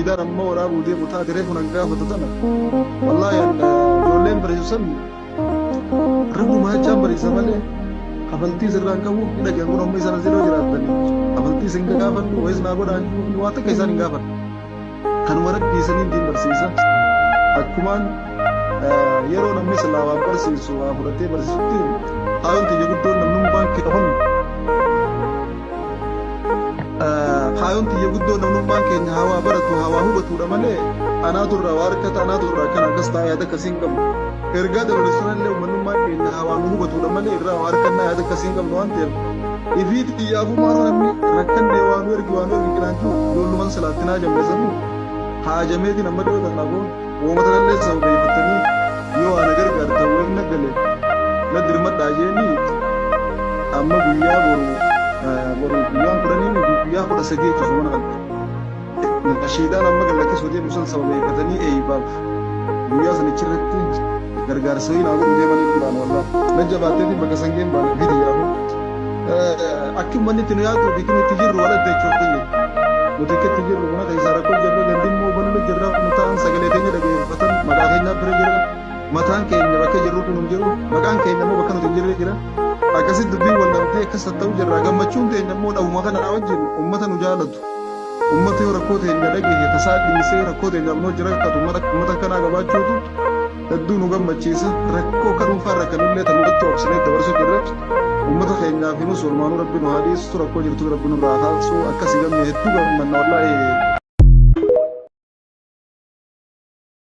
nashiidaan amma waraabuu deemu taate reefu nan gaafatu tana wallaahi ijoolleen barsiisan rabbumaa jaan barsiisa malee hafaltii sirraan qabu hidha geenguun amma isaan asirra jiraatanii hafaltii isin gaafadhu wayis naa godhaan waan takka isaan hin gaafadhu kanuma rabbiisanii diin barsiisa akkumaan yeroo namni islaamaa barsiisu waa fudhatee barsiisutti haayonti guddoon namnummaan keenya haayonti guddoon namnummaan keenya hawaa baratu hawaa hubatudha malee anaaturraa waa harkata anaaturraa kan akkas taa'ee yaada akkasiin qabnu ergaa dabaluusanillee uummanummaan keenya hawaa nu hubatudha malee irraa waa harkannaa yaada akkasiin qabnu waan ta'eef ifiiti xiyyaafuu maara namni rakkannee waan nu ergi qinaanchuu ijoolluman salaattinaa jammeessamu haajameetiin amma dhiyoo tannaafoo uummata illee sababeeffatanii yoo ana gargaarta waliin nagale na dirmadhaa jeeni amma guyyaa boru guyyaan kudhanii guyyaa 13 jechuudha mana kan nashiidaan amma gallakkisuu deemu san sababeeffatanii eeyyibaaf guyyaa sanichirratti gargaarsa wayii naa godhu deemanii duraan wallaa na jabaatteetiin bakka sangeen baana fiti yaafu akki manni itti nu yaadu bikin itti jirru waladda jechuudha nuti itti jirru mana keessaa rakkoo jirra gandimmoo banuu jirra mutaan sagalee teenya dhageeffatan maqaa keenyaa bira jira mataan keenya bakka jirru kun hin jiru maqaan keenya immoo bakka nuti hin jirre jira akkasitti dubbii wallamtee akkas ta'u jirra gammachuun teenya immoo dhawuma kana wajjin ummata nu jaalatu ummata yoo rakkoo teenya dhageesse tasaa dhiisee rakkoo teenya abnoo jira akkatu ummata kanaa gabaachuutu hedduu nu gammachiisa rakkoo kan dhuunfaa rakkanullee tan irratti obsinee dabarsu jirra ummata keenyaaf nus olmaanuu rabbi nu haa dhiistu rakkoo jirtu rabbi nu irraa haalsu akkasii gammee hedduu gammanna wallaahi